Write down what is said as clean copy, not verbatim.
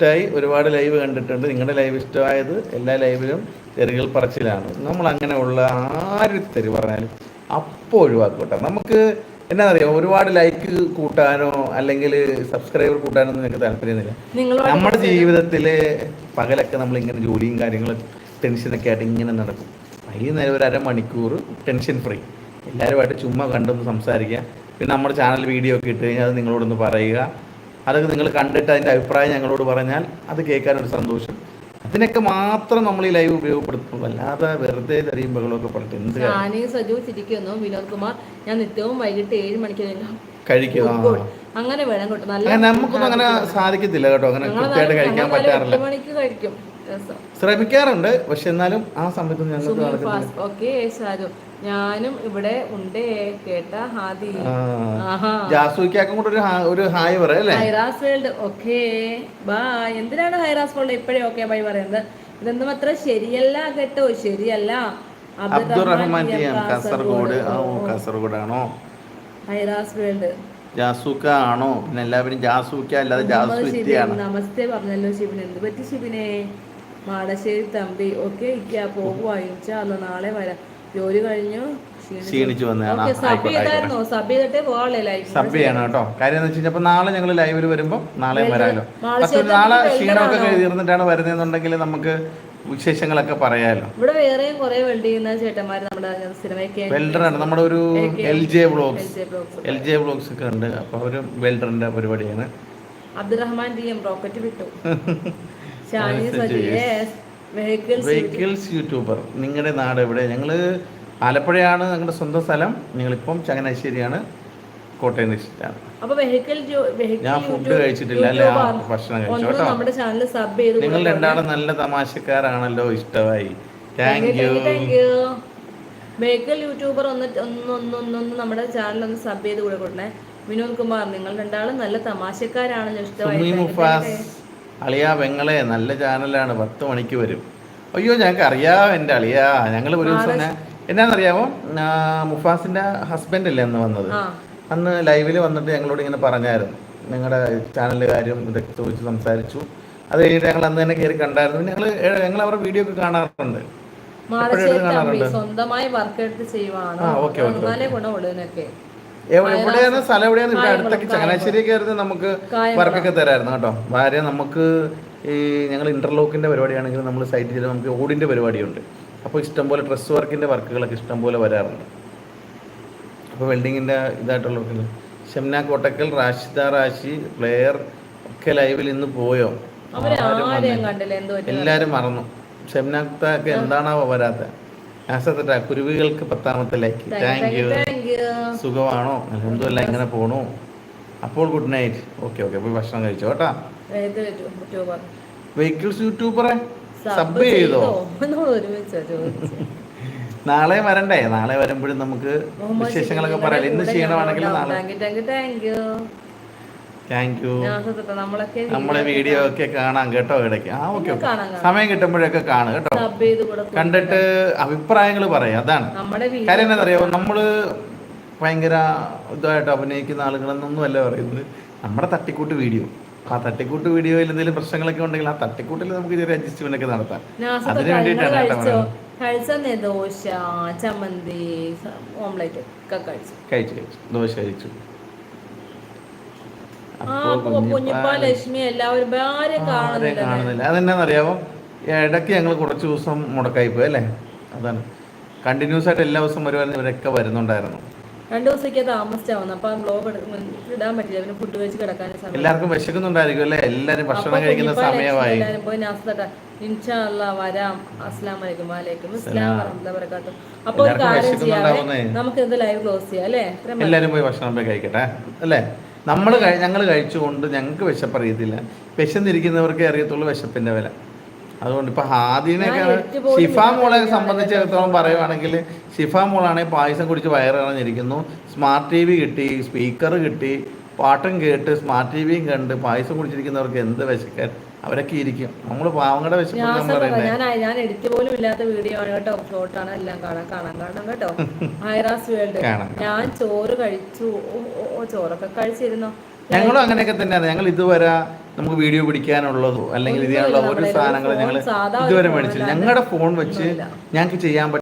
ഇഷ്ടമായി, ഒരുപാട് ലൈവ് കണ്ടിട്ടുണ്ട്. നിങ്ങളുടെ ലൈവ് ഇഷ്ടമായത് എല്ലാ ലൈവിലും തെറികൾ പറച്ചിലാണ്. നമ്മൾ അങ്ങനെയുള്ള ആര് തെറി പറഞ്ഞാലും അപ്പോൾ ഒഴിവാക്കട്ടെ. നമുക്ക് എന്നാ അറിയാം, ഒരുപാട് ലൈക്ക് കൂട്ടാനോ അല്ലെങ്കിൽ സബ്സ്ക്രൈബർ കൂട്ടാനോ ഒന്നും എനിക്ക് താല്പര്യമൊന്നുമില്ല. നമ്മുടെ ജീവിതത്തിൽ പകലൊക്കെ നമ്മളിങ്ങനെ ജോലിയും കാര്യങ്ങളും ടെൻഷനൊക്കെ ആയിട്ട് ഇങ്ങനെ നടക്കും. വൈകുന്നേരം ഒരു അരമണിക്കൂർ ടെൻഷൻ ഫ്രീ എല്ലാവരുമായിട്ട് ചുമ്മാ കണ്ടൊന്ന് സംസാരിക്കുക. പിന്നെ നമ്മുടെ ചാനൽ വീഡിയോ ഒക്കെ ഇട്ട് കഴിഞ്ഞാൽ അത് നിങ്ങളോടൊന്ന് പറയുക. അതൊക്കെ നിങ്ങൾ കണ്ടിട്ട് അതിൻ്റെ അഭിപ്രായം ഞങ്ങളോട് പറഞ്ഞാൽ അത് കേൾക്കാനൊരു സന്തോഷം. അതിനൊക്കെ മാത്രം നമ്മൾ ഈ ലൈവ് ഉപയോഗപ്പെടുത്തുന്നു. അല്ലാതെ വെറുതെ തെറിയും ബഹളമൊക്കെ പറഞ്ഞിട്ട് എന്ത് സജു ചിരിക്കുന്നു. വിനോദ് കുമാർ, ഞാൻ നിത്യവും വൈകിട്ട് 7 മണിക്ക് കഴിക്കുക. അങ്ങനെ വേണം കേട്ടോ. നമുക്കൊന്നും അങ്ങനെ സാധിക്കത്തില്ല കേട്ടോ, അങ്ങനെ കൃത്യമായിട്ട് കഴിക്കാൻ പറ്റാറില്ല. കഴിക്കും, ശ്രമിക്കാറുണ്ട്, പക്ഷെ എന്നാലും ആ സമയത്ത് ഞങ്ങൾക്ക് ഞാനും ഇവിടെ ഉണ്ട് കേട്ട ഹാദി ജാസൂക്കാക്കും കൂടെ ഒരു ഹായ് പറയല്ലേ. ഹൈറാസ് വേൾഡ് ഓക്കെ ബൈ. എന്തിനാണ് ഹൈറാസ് വേൾഡ് ഇപ്പോഴേ ഓക്കെ ബൈ പറയുന്നത്? ഇതൊന്നും അത്ര ശരിയല്ല കേട്ടോ, ശരിയല്ല. അബ്ദുറഹ്മാൻ കാസർഗോഡ്. കാസർഗോഡാണോ? ഹൈറാസ് വേൾഡ് ജാസൂക്ക ആണോ? പിന്നെ എല്ലാവരും ജാസൂക്ക അല്ലാതെ ജാസൂത്തിയാണ്. നമസ്തേ പറഞ്ഞല്ലോ ഷിബിന്. എന്ത് പറ്റി ഷിബിനെ? മാടശ്ശേരി തമ്പി ഓക്കെ ഇക്ക പോകുവാ, ഇൻഷാല്ലാ നാളെ വരാം. ജോലി കഴിഞ്ഞു ക്ഷീണിച്ചു വന്നതാണ്. സബ് ചെയ്തിട്ടേ പോകാനുള്ള സബ് ചെയ്യണം കേട്ടോ. കാര്യം എന്ന് വെച്ച് കഴിഞ്ഞാൽ നാളെ ഞങ്ങൾ ലൈവിൽ വരുമ്പോൾ നാളെ വരാമല്ലോ. പക്ഷെ നാളെ ക്ഷീണമൊക്കെ തീർന്നിട്ടാണ് വരുന്നതെന്നുണ്ടെങ്കിൽ നമുക്ക് വിശേഷങ്ങളൊക്കെ പറയാലോ. ഇവിടെ വേറെയും കുറെ വെൽഡ് ചെയ്യുന്ന ചേട്ടന്മാർ നമ്മുടെ സിനിമയ്ക്ക് വെൽഡറാണ്. നമ്മുടെ ഒരു LJ വ്ളോഗ്സ് ഒക്കെ ഉണ്ട്. അപ്പൊ ഒരു വെൽഡറിന്റെ പരിപാടിയാണ്. അബ്ദുറഹ്മാൻ DM റോക്കറ്റ് വിട്ടു. Vehicles YouTuber. നിങ്ങളുടെ നാട് എവിടെ? ഞങ്ങള് ആലപ്പുഴയാണ് ഞങ്ങളുടെ സ്വന്തം സ്ഥലം. ഞങ്ങളിപ്പം ചങ്ങനാശ്ശേരിയാണ്, കോട്ടയം ഡിസ്ട്രിക്റ്റാണ്. ഞാൻ ഫുഡ് കഴിച്ചിട്ടില്ല, അല്ലെ ഭക്ഷണം കഴിച്ചു കേട്ടോ. നിങ്ങൾ രണ്ടാളും നല്ല തമാശക്കാരാണല്ലോ, ഇഷ്ടമായി. Thank you. വെഹിക്കിൾ യൂട്യൂബർ ഒന്ന് നമ്മുടെ ചാനൽ ഒന്ന് സബ് ചെയ്ത് കൂടെ കൊടുക്കണേ. വിനോദ് കുമാർ, നിങ്ങൾ രണ്ടാളും നല്ല തമാശക്കാരാണല്ലോ, ഇഷ്ടമായി. അളിയാ പെങ്ങളെ, നല്ല ചാനലാണ്, 10 മണിക്ക് വരും. അയ്യോ ഞങ്ങൾക്ക് അറിയാം എൻ്റെ അളിയാ. ഞങ്ങൾ ഒരു ദിവസം എന്നാന്നറിയാമോ, മുഫാസിന്റെ ഹസ്ബൻഡ് അല്ലേ അന്ന് വന്നത്. അന്ന് ലൈവിൽ വന്നിട്ട് ഞങ്ങളോട് ഇങ്ങനെ പറഞ്ഞായിരുന്നു, നിങ്ങളുടെ ചാനലിൻ്റെ കാര്യം ഇതൊക്കെ ചോദിച്ച് സംസാരിച്ചു. അത് കഴിഞ്ഞിട്ട് ഞങ്ങൾ അന്ന് തന്നെ കയറി കണ്ടായിരുന്നു. ഞങ്ങൾ അവരുടെ വീഡിയോ ഒക്കെ കാണാറുണ്ട്. സ്വന്തമായി വർക്ക് എടുത്ത് ചെയ്യുവാണോ? എവിടെയാണ് സ്ഥലം? എവിടെയാണ്? ഇവിടെ അടുത്തൊക്കെ ചങ്ങനാശ്ശേരിയൊക്കെ ആയിരുന്നു. നമുക്ക് വർക്കൊക്കെ തരായിരുന്നു കേട്ടോ. ഭാര്യ നമുക്ക് ഈ ഞങ്ങൾ ഇന്റർലോക്കിന്റെ പരിപാടിയാണെങ്കിൽ നമ്മൾ സൈറ്റിൽ ചെയ്ത് നമുക്ക് ഓടിന്റെ പരിപാടിയുണ്ട്. അപ്പോൾ ഇഷ്ടംപോലെ ഡ്രസ് വർക്കിന്റെ വർക്കുകളൊക്കെ ഇഷ്ടംപോലെ വരാറുണ്ട്. അപ്പോൾ വെൽഡിങ്ങിന്റെ ഇതായിട്ടുള്ള ഷംന കോട്ടക്കൽ, റാഷിദ റാഷി, പ്ലെയർ ഒക്കെ ലൈവിൽ ഇന്ന് പോയോ? എല്ലാരും മറന്നു. ഷംനക്ക് എന്താണാവോ വരാത്ത? കുരുവികൾക്ക് 10ാമത്തെ ലൈക്ക്. Thank you. സുഖമാണോ? അൽഹംദുലില്ലാ, ഇങ്ങനെ പോണു. അപ്പോൾ ഗുഡ് നൈറ്റ്. ഓക്കെ പോയി ഭക്ഷണം കഴിച്ചോ കേട്ടാ. വെഹിക്കിൾസ് യൂട്യൂബറെ സബ് ചെയ്തോ? നാളെ വരണ്ടേ? നാളെ വരുമ്പോഴും നമുക്ക് വിശേഷങ്ങളൊക്കെ പറയാം. ഇന്ന് ക്ഷീണമാണെങ്കിൽ നാളെ. Thank you. നമ്മളെ വീഡിയോ ഒക്കെ കാണാം കേട്ടോ ഇടയ്ക്ക്. ഓക്കെ സമയം കിട്ടുമ്പോഴൊക്കെ കാണും കേട്ടോ. കണ്ടിട്ട് അഭിപ്രായങ്ങൾ പറയാം. അതാണ് കാര്യം. എന്താണെന്നറിയാമോ, നമ്മള് ഭയങ്കര ഇതായിട്ട് അഭിനയിക്കുന്ന ആളുകളെന്നൊന്നും അല്ല പറയുന്നത്. നമ്മുടെ തട്ടിക്കൂട്ട് വീഡിയോ, ആ തട്ടിക്കൂട്ട് വീഡിയോയിൽ എന്തെങ്കിലും പ്രശ്നങ്ങളൊക്കെ ഉണ്ടെങ്കിൽ ആ തട്ടിക്കൂട്ടിൽ നമുക്ക് ചെറിയ അഡ്ജസ്റ്റ്മെന്റ് ഒക്കെ നടത്താം. അതിന് വേണ്ടിയിട്ടാണ് ദോശ, ചമ്മന്തി, ഓംലെറ്റ് കഴിച്ചു. ദോശ കഴിച്ചു. കാണുന്നില്ല. അതെന്നാന്നറിയാമോ, ഇടയ്ക്ക് ഞങ്ങൾ കുറച്ച് ദിവസം മുടക്കായിപ്പോയി അല്ലേ. അതാണ് കണ്ടിന്യൂസ് ആയിട്ട് എല്ലാ ദിവസവും വരുവായിരുന്നു. ഇവരൊക്കെ വരുന്നുണ്ടായിരുന്നു. 2 ദിവസത്തേക്ക് താമസിച്ചാവുന്നു. അപ്പൊ ബ്ലോഗ് ഇടാൻ പറ്റില്ല. പിന്നെ ഫുഡ് കഴിച്ച് കിടക്കാൻ എല്ലാവർക്കും വിശക്കുന്നുണ്ടായിരിക്കും അല്ലേ. എല്ലാരും ഭക്ഷണം കഴിക്കുന്ന സമയമായി. ഇൻഷാ അല്ലാഹ് വരാം. അസ്സലാമു അലൈക്കും. വഅലൈക്കും അസ്സലാം വറഹ്മത്തുള്ളാഹി വബറകാതുഹു. അപ്പോൾ ഒരു കാര്യം ചെയ്യാം, നമുക്ക് ഇത് ലൈവ് ക്ലോസ് ചെയ്യാം അല്ലേ. എല്ലാരും പോയി ഭക്ഷണം പോയി കഴിക്കട്ടെ അല്ലേ. ഞങ്ങൾ കഴിച്ചുകൊണ്ട് ഞങ്ങൾക്ക് വിശപ്പറിയത്തില്ല. വിശന്നിരിക്കുന്നവർക്കേ അറിയത്തുള്ളൂ വിശപ്പിന്റെ വില. അതുകൊണ്ട് ഇപ്പൊ ഹാദിനൊക്കെ ഷിഫ മോളെ സംബന്ധിച്ചിടത്തോളം പറയുവാണെങ്കിൽ, ഷിഫ മോളാണെങ്കിൽ പായസം കുടിച്ച് വയറിറങ്ങിയിരിക്കുന്നു. സ്മാർട്ട് TV കിട്ടി, സ്പീക്കർ കിട്ടി, പാട്ടും കേട്ട് സ്മാർട്ട് TVയും കണ്ട് പായസം കുടിച്ചിരിക്കുന്നവർക്ക് എന്ത് വിശക്കാൻ? അവരൊക്കെ ഇരിക്കും. നമ്മള് പാവങ്ങളുടെ ഞാൻ എഡിറ്റ് പോലും ഇല്ലാത്ത വീഡിയോ ആണ് കേട്ടോ. ഷോർട്ടാണ്, എല്ലാം കാണാം കേട്ടോ. ഹൈറാസ് വേൾഡ്. ഞാൻ ചോറ് കഴിച്ചു. ചോറൊക്കെ കഴിച്ചിരുന്നോ? ഞങ്ങളും അങ്ങനെയൊക്കെ തന്നെയാണ്. ഞങ്ങൾ ഇതുവരെ നമുക്ക് വീഡിയോ പിടിക്കാനുള്ളതോ അല്ലെങ്കിൽ ഒന്നുമില്ല ഇതിനുള്ള ഒരു നമ്മുടെ കയ്യിൽ. സാധനങ്ങൾ ഒരു ഞങ്ങൾ ഫോൺ, സാധാ ഒരു ഇതുവരെ ഫോൺ മേടിച്ചില്ല. അല്ലാണ്ട് ഞങ്ങളുടെ ഫോൺ വെച്ച് ഒന്നുമില്ല. ഞങ്ങൾക്ക് ചെയ്യാൻ